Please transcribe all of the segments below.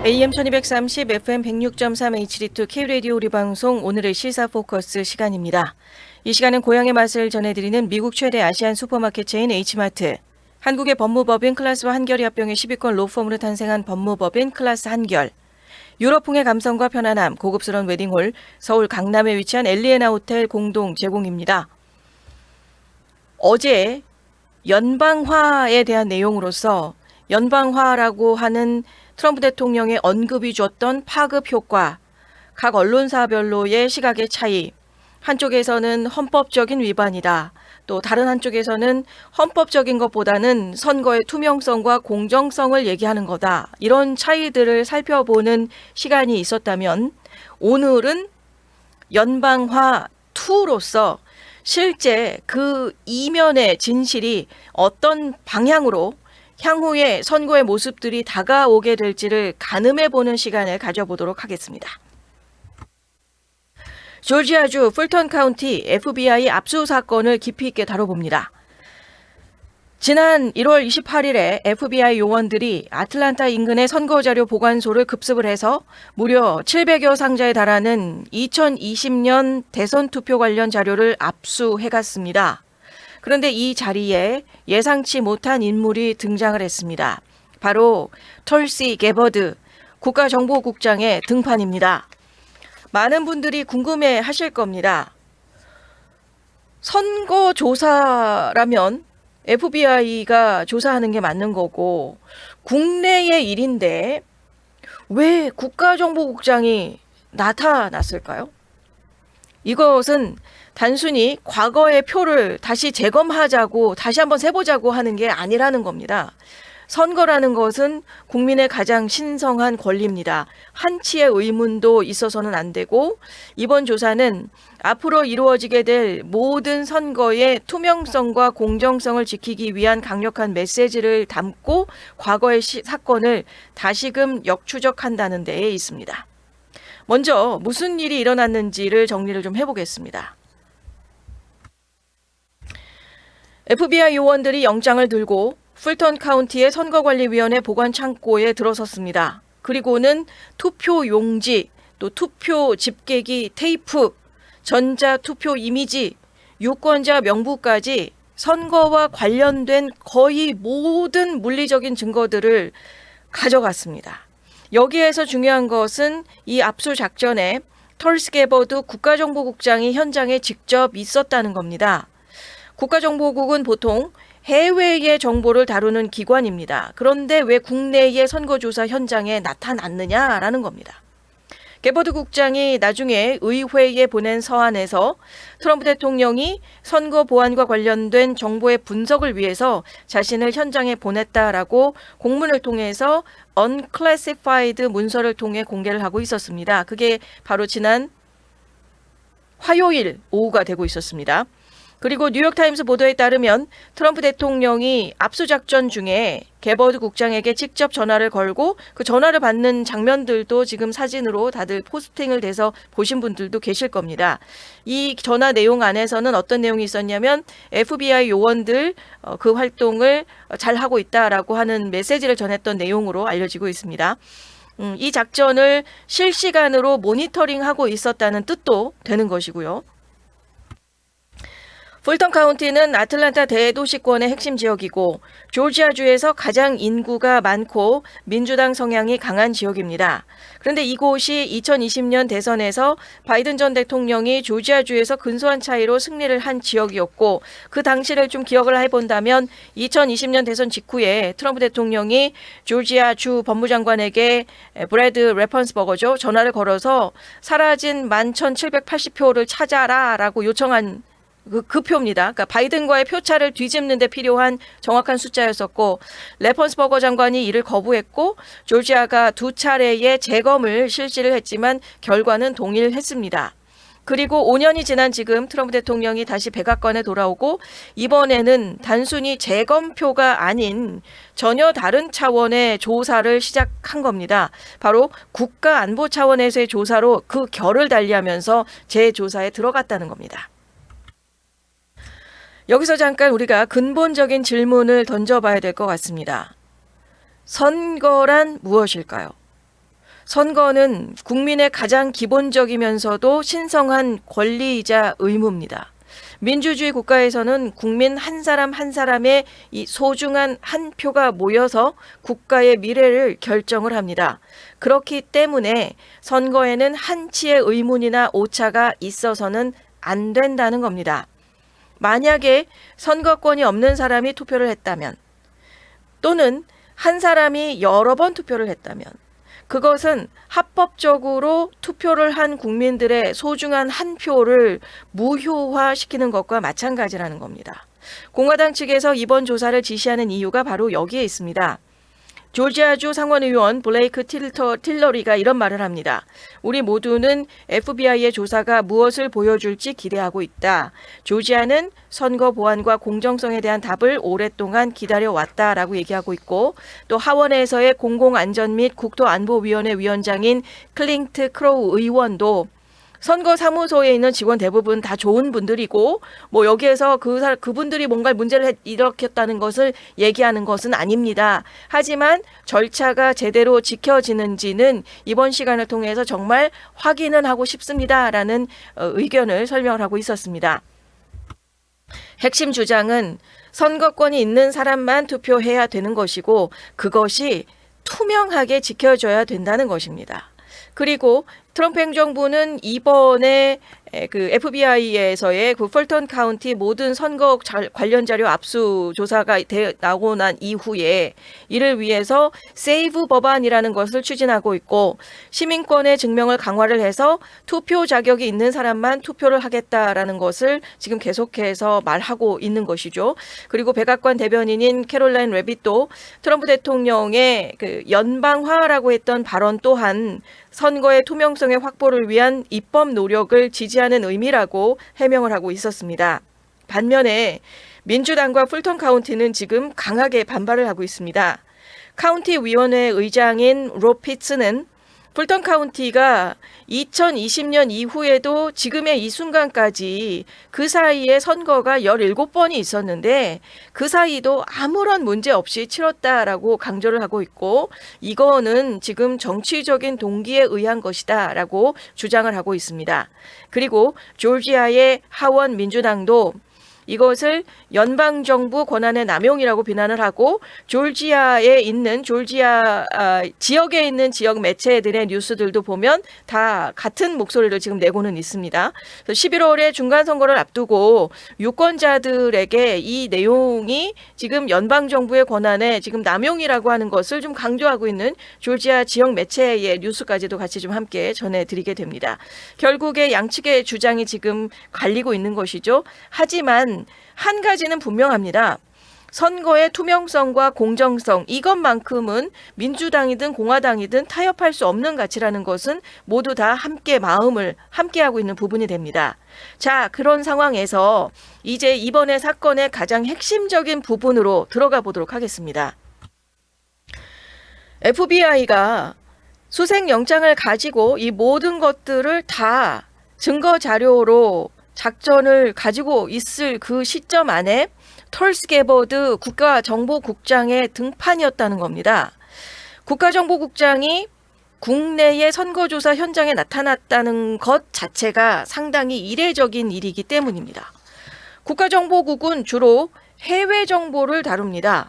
AM 1230, FM 106.3 HD2 K-라디오 우리 방송 오늘의 시사 포커스 시간입니다. 이 시간은 고향의 맛을 전해드리는 미국 최대 아시안 슈퍼마켓 체인 H마트, 한국의 법무법인 클라스와 한결이 합병해 10위권 로펌으로 탄생한 법무법인 클라스 한결, 유럽풍의 감성과 편안함, 고급스러운 웨딩홀, 서울 강남에 위치한 엘리에나 호텔 공동 제공입니다. 어제 연방화에 대한 내용으로서 연방화라고 하는 트럼프 대통령의 언급이 줬던 파급 효과, 각 언론사별로의 시각의 차이, 한쪽에서는 헌법적인 위반이다. 또 다른 한쪽에서는 헌법적인 것보다는 선거의 투명성과 공정성을 얘기하는 거다. 이런 차이들을 살펴보는 시간이 있었다면 오늘은 연방화 2로서 실제 그 이면의 진실이 어떤 방향으로 향후에 선거의 모습들이 다가오게 될지를 가늠해보는 시간을 가져보도록 하겠습니다. 조지아주 풀턴 카운티 FBI 압수 사건을 깊이 있게 다뤄봅니다. 지난 1월 28일에 FBI 요원들이 아틀란타 인근의 선거자료 보관소를 급습을 해서 무려 700여 상자에 달하는 2020년 대선 투표 관련 자료를 압수해갔습니다. 그런데 이 자리에 예상치 못한 인물이 등장을 했습니다. 바로 털시 게버드 국가정보국장의 등판입니다. 많은 분들이 궁금해 하실 겁니다. 선거 조사라면 FBI가 조사하는 게 맞는 거고 국내의 일인데 왜 국가정보국장이 나타났을까요? 이것은 단순히 과거의 표를 다시 재검하자고 다시 한번 세보자고 하는 게 아니라는 겁니다. 선거라는 것은 국민의 가장 신성한 권리입니다. 한치의 의문도 있어서는 안 되고 이번 조사는 앞으로 이루어지게 될 모든 선거의 투명성과 공정성을 지키기 위한 강력한 메시지를 담고 과거의 사건을 다시금 역추적한다는 데에 있습니다. 먼저 무슨 일이 일어났는지를 정리를 좀 해보겠습니다. FBI 요원들이 영장을 들고 풀턴 카운티의 선거관리위원회 보관 창고에 들어섰습니다. 그리고는 투표 용지, 또 투표 집계기 테이프, 전자 투표 이미지, 유권자 명부까지 선거와 관련된 거의 모든 물리적인 증거들을 가져갔습니다. 여기에서 중요한 것은 이 압수 작전에 털시 게버드 국가정보국장이 현장에 직접 있었다는 겁니다. 국가정보국은 보통 해외의 정보를 다루는 기관입니다. 그런데 왜 국내의 선거조사 현장에 나타났느냐라는 겁니다. 게버드 국장이 나중에 의회에 보낸 서한에서 트럼프 대통령이 선거 보안과 관련된 정보의 분석을 위해서 자신을 현장에 보냈다라고 공문을 통해서 unclassified 문서를 통해 공개를 하고 있었습니다. 그게 바로 지난 화요일 오후가 되고 있었습니다. 그리고 뉴욕타임스 보도에 따르면 트럼프 대통령이 압수작전 중에 게버드 국장에게 직접 전화를 걸고 그 전화를 받는 장면들도 지금 사진으로 다들 포스팅을 돼서 보신 분들도 계실 겁니다. 이 전화 내용 안에서는 어떤 내용이 있었냐면 FBI 요원들 그 활동을 잘 하고 있다라고 하는 메시지를 전했던 내용으로 알려지고 있습니다. 이 작전을 실시간으로 모니터링하고 있었다는 뜻도 되는 것이고요. 풀턴 카운티는 아틀란타 대도시권의 핵심 지역이고 조지아주에서 가장 인구가 많고 민주당 성향이 강한 지역입니다. 그런데 이곳이 2020년 대선에서 바이든 전 대통령이 조지아주에서 근소한 차이로 승리를 한 지역이었고 그 당시를 좀 기억을 해본다면 2020년 대선 직후에 트럼프 대통령이 조지아주 법무장관에게 브래드 래펀스버거죠. 전화를 걸어서 사라진 11,780표를 찾아라라고 요청한 그 표입니다. 그러니까 바이든과의 표차를 뒤집는 데 필요한 정확한 숫자였었고 래펀스버거 장관이 이를 거부했고 조지아가 두 차례의 재검을 실시를 했지만 결과는 동일했습니다. 그리고 5년이 지난 지금 트럼프 대통령이 다시 백악관에 돌아오고 이번에는 단순히 재검표가 아닌 전혀 다른 차원의 조사를 시작한 겁니다. 바로 국가안보 차원에서의 조사로 그 결을 달리하면서 재조사에 들어갔다는 겁니다. 여기서 잠깐 우리가 근본적인 질문을 던져봐야 될 것 같습니다. 선거란 무엇일까요? 선거는 국민의 가장 기본적이면서도 신성한 권리이자 의무입니다. 민주주의 국가에서는 국민 한 사람 한 사람의 이 소중한 한 표가 모여서 국가의 미래를 결정을 합니다. 그렇기 때문에 선거에는 한치의 의문이나 오차가 있어서는 안 된다는 겁니다. 만약에 선거권이 없는 사람이 투표를 했다면, 또는 한 사람이 여러 번 투표를 했다면, 그것은 합법적으로 투표를 한 국민들의 소중한 한 표를 무효화시키는 것과 마찬가지라는 겁니다. 공화당 측에서 이번 조사를 지시하는 이유가 바로 여기에 있습니다. 조지아주 상원의원 블레이크 틸러리가 이런 말을 합니다. 우리 모두는 FBI의 조사가 무엇을 보여줄지 기대하고 있다. 조지아는 선거 보안과 공정성에 대한 답을 오랫동안 기다려왔다라고 얘기하고 있고, 또 하원에서의 공공안전 및 국토안보위원회 위원장인 클링트 크로우 의원도 선거사무소에 있는 직원 대부분 다 좋은 분들이고, 뭐 여기에서 그분들이 뭔가 문제를 일으켰다는 것을 얘기하는 것은 아닙니다. 하지만 절차가 제대로 지켜지는지는 이번 시간을 통해서 정말 확인은 하고 싶습니다라는 의견을 설명을 하고 있었습니다. 핵심 주장은 선거권이 있는 사람만 투표해야 되는 것이고, 그것이 투명하게 지켜져야 된다는 것입니다. 그리고 트럼프 행정부는 이번에 그 FBI에서의 그 폴턴 카운티 모든 선거 관련 자료 압수 조사가 나오고 난 이후에 이를 위해서 세이브 법안이라는 것을 추진하고 있고, 시민권의 증명을 강화를 해서 투표 자격이 있는 사람만 투표를 하겠다라는 것을 지금 계속해서 말하고 있는 것이죠. 그리고 백악관 대변인인 캐롤라인 레빗도 트럼프 대통령의 그 연방화라고 했던 발언 또한 선거의 투명성의 확보를 위한 입법 노력을 지지하는 의미라고 해명을 하고 있었습니다. 반면에 민주당과 풀턴 카운티는 지금 강하게 반발을 하고 있습니다. 카운티 위원회 의장인 로 피츠는 풀턴 카운티가 2020년 이후에도 지금의 이 순간까지 그 사이에 선거가 17번이 있었는데 그 사이도 아무런 문제 없이 치렀다라고 강조를 하고 있고, 이거는 지금 정치적인 동기에 의한 것이다 라고 주장을 하고 있습니다. 그리고 조지아의 하원 민주당도 이것을 연방정부 권한의 남용이라고 비난을 하고, 조지아에 있는 지역에 있는 지역 매체들의 뉴스들도 보면 다 같은 목소리를 지금 내고는 있습니다. 11월에 중간선거를 앞두고 유권자들에게 이 내용이 지금 연방정부의 권한에 지금 남용이라고 하는 것을 좀 강조하고 있는 조지아 지역 매체의 뉴스까지도 같이 좀 함께 전해드리게 됩니다. 결국에 양측의 주장이 지금 갈리고 있는 것이죠. 하지만 한 가지는 분명합니다. 선거의 투명성과 공정성, 이것만큼은 민주당이든 공화당이든 타협할 수 없는 가치라는 것은 모두 다 함께 마음을 함께하고 있는 부분이 됩니다. 자, 그런 상황에서 이제 이번의 사건의 가장 핵심적인 부분으로 들어가 보도록 하겠습니다. FBI가 수색영장을 가지고 이 모든 것들을 다 증거 자료로 작전을 가지고 있을 그 시점 안에 털스 게버드 국가정보국장의 등판이었다는 겁니다. 국가정보국장이 국내의 선거조사 현장에 나타났다는 것 자체가 상당히 이례적인 일이기 때문입니다. 국가정보국은 주로 해외 정보를 다룹니다.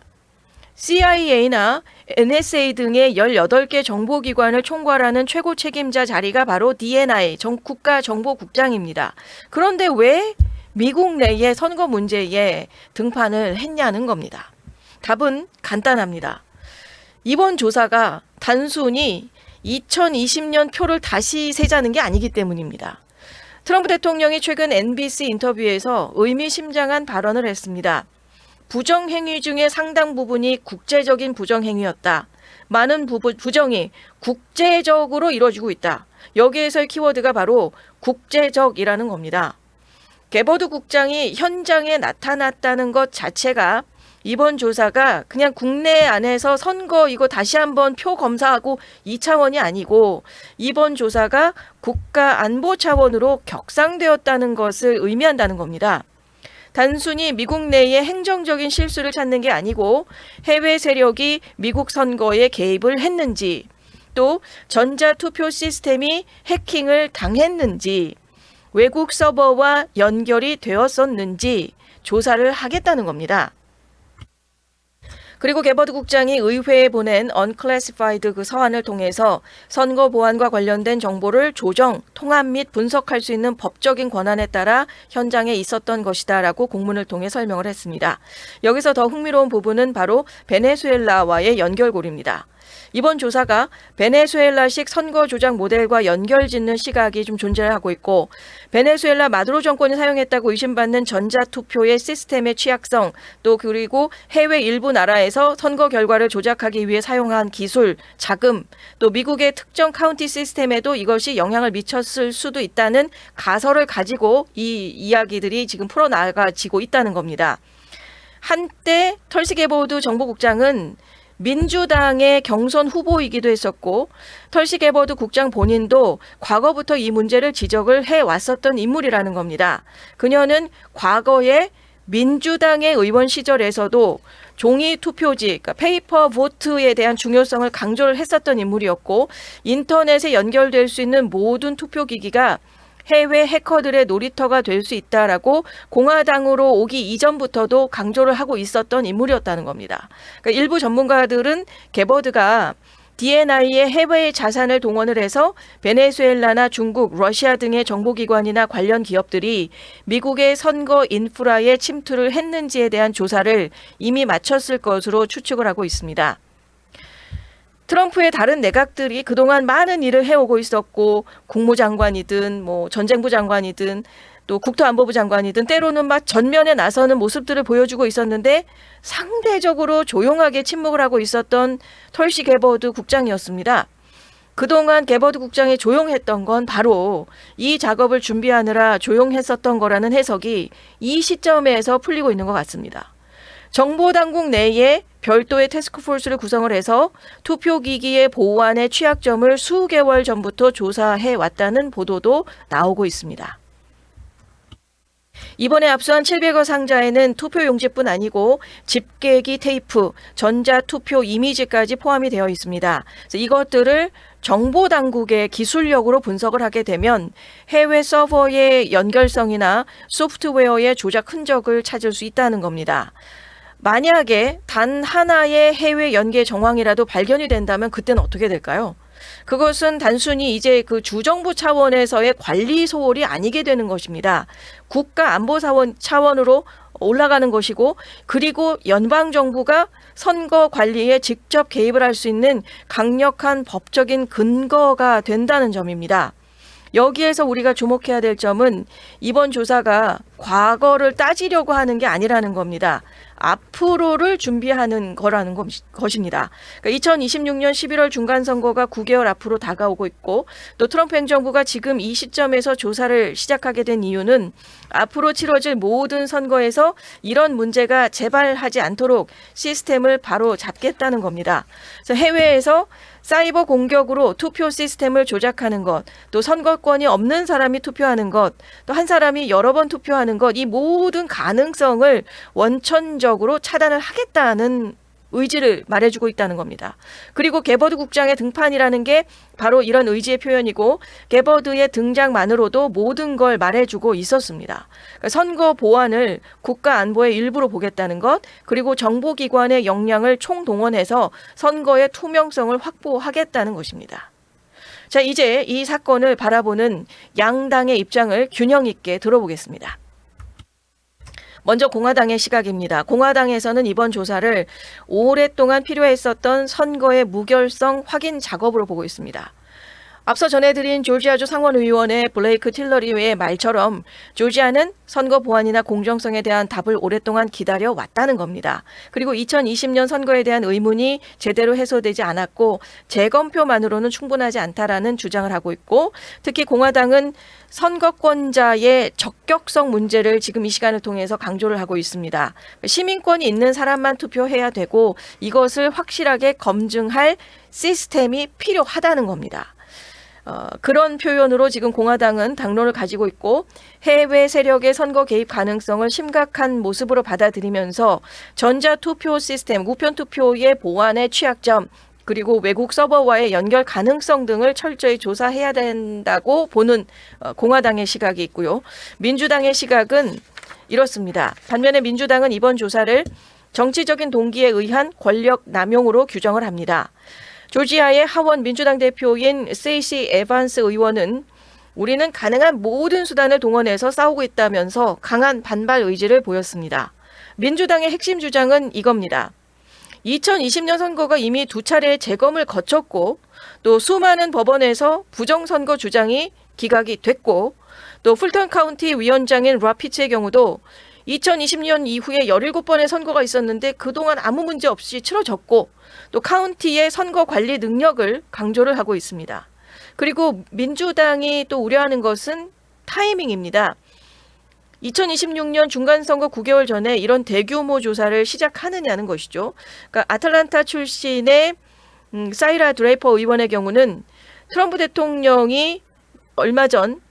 CIA나 NSA 등의 18개 정보기관을 총괄하는 최고 책임자 자리가 바로 DNI, 국가정보국장입니다. 그런데 왜 미국 내의 선거 문제에 등판을 했냐는 겁니다. 답은 간단합니다. 이번 조사가 단순히 2020년 표를 다시 세자는 게 아니기 때문입니다. 트럼프 대통령이 최근 NBC 인터뷰에서 의미심장한 발언을 했습니다. 부정행위 중에 상당 부분이 국제적인 부정행위였다. 많은 부정이 국제적으로 이루어지고 있다. 여기에서의 키워드가 바로 국제적이라는 겁니다. 게버드 국장이 현장에 나타났다는 것 자체가 이번 조사가 그냥 국내 안에서 선거 이거 다시 한번 표 검사하고 2차원이 아니고 이번 조사가 국가 안보 차원으로 격상되었다는 것을 의미한다는 겁니다. 단순히 미국 내의 행정적인 실수를 찾는 게 아니고 해외 세력이 미국 선거에 개입을 했는지, 또 전자투표 시스템이 해킹을 당했는지, 외국 서버와 연결이 되었었는지 조사를 하겠다는 겁니다. 그리고 개버드 국장이 의회에 보낸 unclassified 그 서한을 통해서 선거 보안과 관련된 정보를 조정, 통합 및 분석할 수 있는 법적인 권한에 따라 현장에 있었던 것이다라고 공문을 통해 설명을 했습니다. 여기서 더 흥미로운 부분은 바로 베네수엘라와의 연결고리입니다. 이번 조사가 베네수엘라식 선거 조작 모델과 연결짓는 시각이 좀 존재하고 있고, 베네수엘라 마두로 정권이 사용했다고 의심받는 전자투표의 시스템의 취약성, 또 그리고 해외 일부 나라에서 선거 결과를 조작하기 위해 사용한 기술, 자금, 또 미국의 특정 카운티 시스템에도 이것이 영향을 미쳤을 수도 있다는 가설을 가지고 이 이야기들이 지금 풀어나가지고 있다는 겁니다. 한때 털시 게보드 정보국장은 민주당의 경선 후보이기도 했었고, 털시 게버드 국장 본인도 과거부터 이 문제를 지적을 해왔었던 인물이라는 겁니다. 그녀는 과거에 민주당의 의원 시절에서도 종이 투표지, 그러니까 페이퍼 보트에 대한 중요성을 강조를 했었던 인물이었고, 인터넷에 연결될 수 있는 모든 투표기기가 해외 해커들의 놀이터가 될 수 있다라고 공화당으로 오기 이전부터도 강조를 하고 있었던 인물이었다는 겁니다. 그러니까 일부 전문가들은 게버드가 DNI의 해외 자산을 동원을 해서 베네수엘라나 중국, 러시아 등의 정보기관이나 관련 기업들이 미국의 선거 인프라에 침투를 했는지에 대한 조사를 이미 마쳤을 것으로 추측을 하고 있습니다. 트럼프의 다른 내각들이 그동안 많은 일을 해오고 있었고, 국무장관이든 전쟁부 장관이든 또 국토안보부 장관이든 때로는 막 전면에 나서는 모습들을 보여주고 있었는데 상대적으로 조용하게 침묵을 하고 있었던 털시 게버드 국장이었습니다. 그동안 게버드 국장이 조용했던 건 바로 이 작업을 준비하느라 조용했었던 거라는 해석이 이 시점에서 풀리고 있는 것 같습니다. 정보당국 내에 별도의 태스크포스를 구성을 해서 투표기기의 보안의 취약점을 수개월 전부터 조사해 왔다는 보도도 나오고 있습니다. 이번에 압수한 700여 상자에는 투표용지뿐 아니고 집계기 테이프, 전자투표 이미지까지 포함이 되어 있습니다. 그래서 이것들을 정보당국의 기술력으로 분석을 하게 되면 해외 서버의 연결성이나 소프트웨어의 조작 흔적을 찾을 수 있다는 겁니다. 만약에 단 하나의 해외 연계 정황이라도 발견이 된다면 그때는 어떻게 될까요? 그것은 단순히 이제 그 주정부 차원에서의 관리 소홀이 아니게 되는 것입니다. 국가안보 차원으로 올라가는 것이고, 그리고 연방정부가 선거 관리에 직접 개입을 할 수 있는 강력한 법적인 근거가 된다는 점입니다. 여기에서 우리가 주목해야 될 점은 이번 조사가 과거를 따지려고 하는 게 아니라는 겁니다. 앞으로를 준비하는 거라는 것입니다. 그러니까 2026년 11월 중간선거가 9개월 앞으로 다가오고 있고, 또 트럼프 행정부가 지금 이 시점에서 조사를 시작하게 된 이유는 앞으로 치러질 모든 선거에서 이런 문제가 재발하지 않도록 시스템을 바로 잡겠다는 겁니다. 그래서 해외에서 사이버 공격으로 투표 시스템을 조작하는 것, 또 선거권이 없는 사람이 투표하는 것, 또 한 사람이 여러 번 투표하는 것, 이 모든 가능성을 원천적으로 차단을 하겠다는 의지를 말해주고 있다는 겁니다. 그리고 게버드 국장의 등판이라는 게 바로 이런 의지의 표현이고, 게버드의 등장만으로도 모든 걸 말해주고 있었습니다. 그러니까 선거 보안을 국가 안보의 일부로 보겠다는 것, 그리고 정보기관의 역량을 총동원해서 선거의 투명성을 확보하겠다는 것입니다. 자, 이제 이 사건을 바라보는 양당의 입장을 균형 있게 들어보겠습니다. 먼저 공화당의 시각입니다. 공화당에서는 이번 조사를 오랫동안 필요했었던 선거의 무결성 확인 작업으로 보고 있습니다. 앞서 전해드린 조지아주 상원의원의 블레이크 틸러리의 말처럼 조지아는 선거 보안이나 공정성에 대한 답을 오랫동안 기다려왔다는 겁니다. 그리고 2020년 선거에 대한 의문이 제대로 해소되지 않았고 재검표만으로는 충분하지 않다라는 주장을 하고 있고, 특히 공화당은 선거권자의 적격성 문제를 지금 이 시간을 통해서 강조를 하고 있습니다. 시민권이 있는 사람만 투표해야 되고 이것을 확실하게 검증할 시스템이 필요하다는 겁니다. 그런 표현으로 지금 공화당은 당론을 가지고 있고, 해외 세력의 선거 개입 가능성을 심각한 모습으로 받아들이면서 전자투표 시스템, 우편투표의 보안의 취약점, 그리고 외국 서버와의 연결 가능성 등을 철저히 조사해야 된다고 보는 공화당의 시각이 있고요. 민주당의 시각은 이렇습니다. 반면에 민주당은 이번 조사를 정치적인 동기에 의한 권력 남용으로 규정을 합니다. 조지아의 하원 민주당 대표인 스테이시 에반스 의원은 우리는 가능한 모든 수단을 동원해서 싸우고 있다면서 강한 반발 의지를 보였습니다. 민주당의 핵심 주장은 이겁니다. 2020년 선거가 이미 2차례 재검을 거쳤고 또 수많은 법원에서 부정선거 주장이 기각이 됐고 또 풀턴 카운티 위원장인 라피츠의 경우도 2020년 이후에 17번의 선거가 있었는데 그동안 아무 문제 없이 치러졌고 또 카운티의 선거 관리 능력을 강조를 하고 있습니다. 그리고 민주당이 또 우려하는 것은 타이밍입니다. 2026년 중간선거 9개월 전에 이런 대규모 조사를 시작하느냐는 것이죠. 그러니까 아틀란타 출신의 사이라 드레이퍼 의원의 경우는 트럼프 대통령이 얼마 전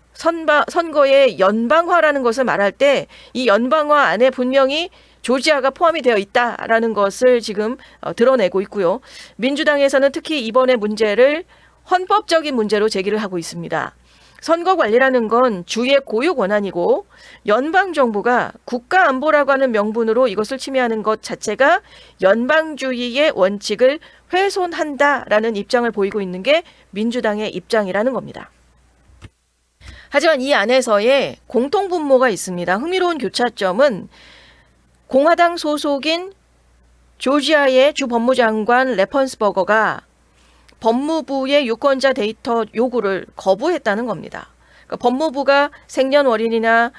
선거의 연방화라는 것을 말할 때 이 연방화 안에 분명히 조지아가 포함이 되어 있다라는 것을 지금 드러내고 있고요. 민주당에서는 특히 이번의 문제를 헌법적인 문제로 제기를 하고 있습니다. 선거 관리라는 건 주의 고유 권한이고 연방정부가 국가안보라고 하는 명분으로 이것을 침해하는 것 자체가 연방주의의 원칙을 훼손한다라는 입장을 보이고 있는 게 민주당의 입장이라는 겁니다. 하지만 이 안에서의 공통분모가 있습니다. 흥미로운 교차점은 공화당 소속인 조지아의 주 법무장관 래펀스버거가 법무부의 유권자 데이터 요구를 거부했다는 겁니다. 그러니까 법무부가 생년월일이나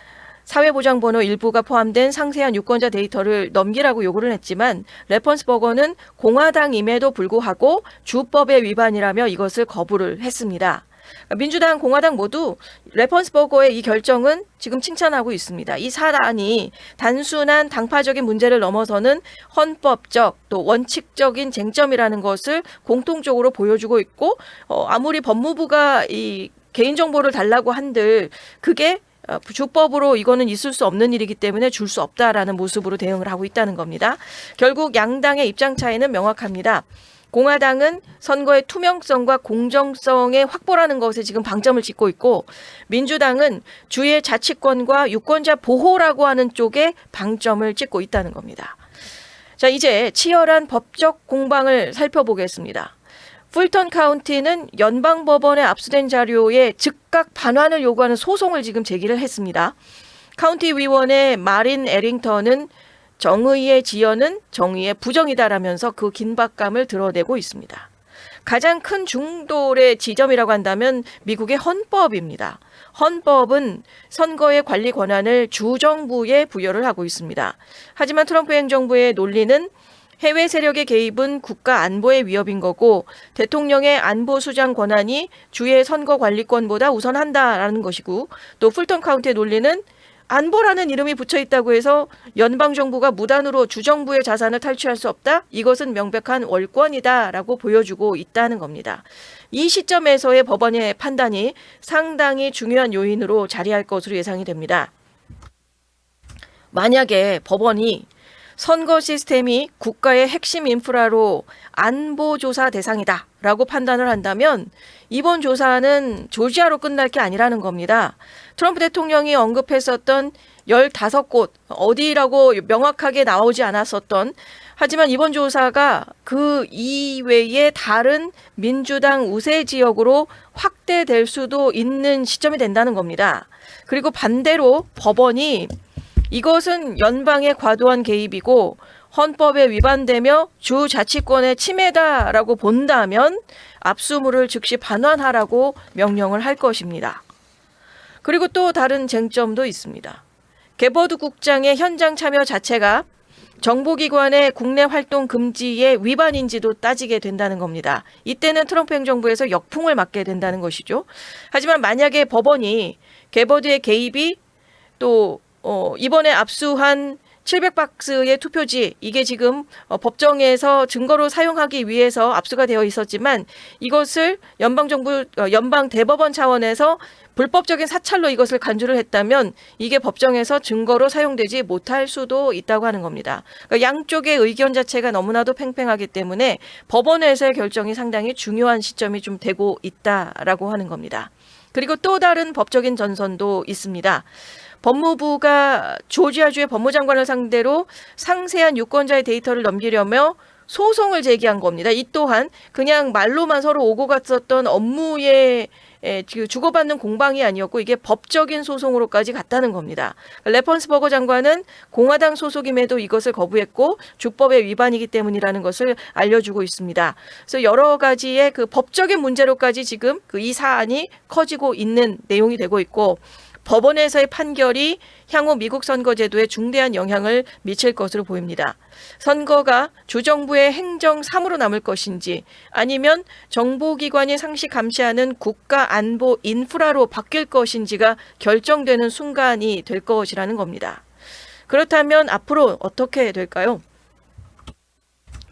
사회보장번호 일부가 포함된 상세한 유권자 데이터를 넘기라고 요구를 했지만 래펀스버거는 공화당임에도 불구하고 주법의 위반이라며 이것을 거부를 했습니다. 민주당, 공화당 모두 래펀스버거의 이 결정은 지금 칭찬하고 있습니다. 이 사안이 단순한 당파적인 문제를 넘어서는 헌법적 또 원칙적인 쟁점이라는 것을 공통적으로 보여주고 있고 아무리 법무부가 이 개인정보를 달라고 한들 그게 주법으로 이거는 있을 수 없는 일이기 때문에 줄 수 없다라는 모습으로 대응을 하고 있다는 겁니다. 결국 양당의 입장 차이는 명확합니다. 공화당은 선거의 투명성과 공정성의 확보라는 것에 지금 방점을 짓고 있고 민주당은 주의 자치권과 유권자 보호라고 하는 쪽에 방점을 찍고 있다는 겁니다. 자, 이제 치열한 법적 공방을 살펴보겠습니다. 풀턴 카운티는 연방법원에 압수된 자료에 즉각 반환을 요구하는 소송을 지금 제기를 했습니다. 카운티 위원의 마린 에링턴은 정의의 지연은 정의의 부정이다라면서 그 긴박감을 드러내고 있습니다. 가장 큰 중돌의 지점이라고 한다면 미국의 헌법입니다. 헌법은 선거의 관리 권한을 주정부에 부여를 하고 있습니다. 하지만 트럼프 행정부의 논리는 해외 세력의 개입은 국가 안보의 위협인 거고 대통령의 안보 수장 권한이 주의 선거 관리권보다 우선한다라는 것이고 또 풀턴 카운티의 논리는 안보라는 이름이 붙여 있다고 해서 연방정부가 무단으로 주정부의 자산을 탈취할 수 없다? 이것은 명백한 월권이다라고 보여주고 있다는 겁니다. 이 시점에서의 법원의 판단이 상당히 중요한 요인으로 자리할 것으로 예상이 됩니다. 만약에 법원이 선거 시스템이 국가의 핵심 인프라로 안보조사 대상이다 라고 판단을 한다면 이번 조사는 조지아로 끝날 게 아니라는 겁니다. 트럼프 대통령이 언급했었던 15곳 어디라고 명확하게 나오지 않았었던 하지만 이번 조사가 그 이외의 다른 민주당 우세 지역으로 확대될 수도 있는 시점이 된다는 겁니다. 그리고 반대로 법원이 이것은 연방의 과도한 개입이고 헌법에 위반되며 주 자치권의 침해다라고 본다면 압수물을 즉시 반환하라고 명령을 할 것입니다. 그리고 또 다른 쟁점도 있습니다. 게버드 국장의 현장 참여 자체가 정보기관의 국내 활동 금지의 위반인지도 따지게 된다는 겁니다. 이때는 트럼프 행정부에서 역풍을 맞게 된다는 것이죠. 하지만 만약에 법원이 게버드의 개입이 또 이번에 압수한 700박스의 투표지 이게 지금 법정에서 증거로 사용하기 위해서 압수가 되어 있었지만 이것을 연방 대법원 차원에서 불법적인 사찰로 이것을 간주를 했다면 이게 법정에서 증거로 사용되지 못할 수도 있다고 하는 겁니다. 그러니까 양쪽의 의견 자체가 너무나도 팽팽하기 때문에 법원에서의 결정이 상당히 중요한 시점이 좀 되고 있다라고 하는 겁니다. 그리고 또 다른 법적인 전선도 있습니다. 법무부가 조지아주의 법무장관을 상대로 상세한 유권자의 데이터를 넘기려며 소송을 제기한 겁니다. 이 또한 그냥 말로만 서로 오고 갔었던 업무에 주고받는 공방이 아니었고 이게 법적인 소송으로까지 갔다는 겁니다. 래펀스버거 장관은 공화당 소속임에도 이것을 거부했고 주법의 위반이기 때문이라는 것을 알려주고 있습니다. 그래서 여러 가지의 그 법적인 문제로까지 지금 이 사안이 커지고 있는 내용이 되고 있고 법원에서의 판결이 향후 미국 선거제도에 중대한 영향을 미칠 것으로 보입니다. 선거가 주정부의 행정 사무로 남을 것인지 아니면 정보기관이 상시 감시하는 국가안보 인프라로 바뀔 것인지가 결정되는 순간이 될 것이라는 겁니다. 그렇다면 앞으로 어떻게 될까요?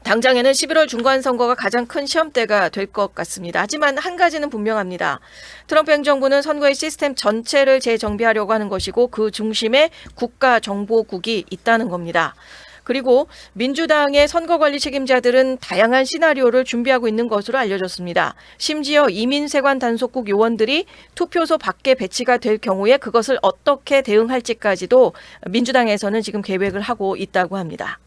당장에는 11월 중간선거가 가장 큰 시험대가 될 것 같습니다. 하지만 한 가지는 분명합니다. 트럼프 행정부는 선거의 시스템 전체를 재정비하려고 하는 것이고 그 중심에 국가정보국이 있다는 겁니다. 그리고 민주당의 선거관리 책임자들은 다양한 시나리오를 준비하고 있는 것으로 알려졌습니다. 심지어 이민세관 단속국 요원들이 투표소 밖에 배치가 될 경우에 그것을 어떻게 대응할지까지도 민주당에서는 지금 계획을 하고 있다고 합니다.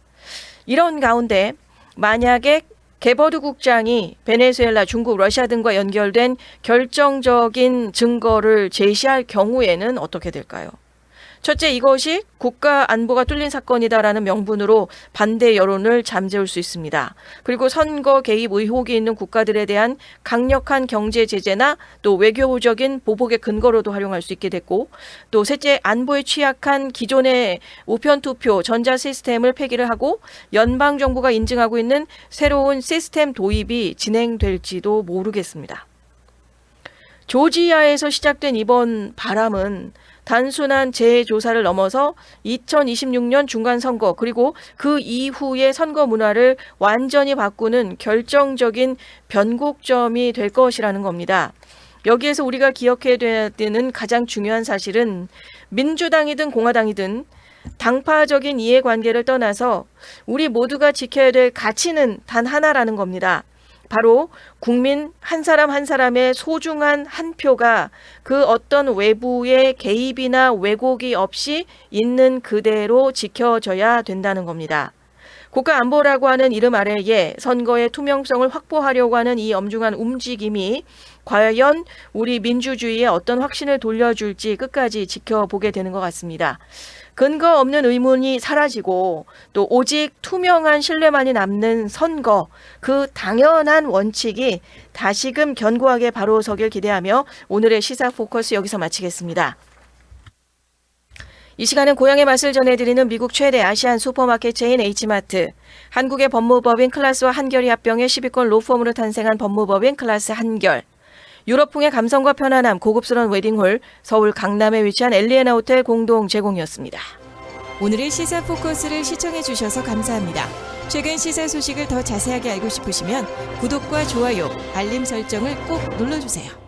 이런 가운데 만약에 게버드 국장이 베네수엘라, 중국, 러시아 등과 연결된 결정적인 증거를 제시할 경우에는 어떻게 될까요? 첫째, 이것이 국가 안보가 뚫린 사건이다라는 명분으로 반대 여론을 잠재울 수 있습니다. 그리고 선거 개입 의혹이 있는 국가들에 대한 강력한 경제 제재나 또 외교적인 보복의 근거로도 활용할 수 있게 됐고, 또 셋째, 안보에 취약한 기존의 우편 투표 전자 시스템을 폐기를 하고 연방 정부가 인증하고 있는 새로운 시스템 도입이 진행될지도 모르겠습니다. 조지아에서 시작된 이번 바람은 단순한 재조사를 넘어서 2026년 중간선거 그리고 그 이후의 선거 문화를 완전히 바꾸는 결정적인 변곡점이 될 것이라는 겁니다. 여기에서 우리가 기억해야 되는 가장 중요한 사실은 민주당이든 공화당이든 당파적인 이해관계를 떠나서 우리 모두가 지켜야 될 가치는 단 하나라는 겁니다. 바로 국민 한 사람 한 사람의 소중한 한 표가 그 어떤 외부의 개입이나 왜곡이 없이 있는 그대로 지켜져야 된다는 겁니다. 국가안보라고 하는 이름 아래에 선거의 투명성을 확보하려고 하는 이 엄중한 움직임이 과연 우리 민주주의에 어떤 확신을 돌려줄지 끝까지 지켜보게 되는 것 같습니다. 근거 없는 의문이 사라지고 또 오직 투명한 신뢰만이 남는 선거, 그 당연한 원칙이 다시금 견고하게 바로 서길 기대하며 오늘의 시사 포커스 여기서 마치겠습니다. 이 시간은 고향의 맛을 전해드리는 미국 최대 아시안 슈퍼마켓 체인 H마트, 한국의 법무법인 클라스와 한결이 합병해 10위권 로펌으로 탄생한 법무법인 클라스 한결, 유럽풍의 감성과 편안함, 고급스러운 웨딩홀, 서울 강남에 위치한 엘리에나 호텔 공동 제공이었습니다. 오늘의 시사 포커스를 시청해 주셔서 감사합니다. 최근 시사 소식을 더 자세하게 알고 싶으시면 구독과 좋아요, 알림 설정을 꼭 눌러주세요.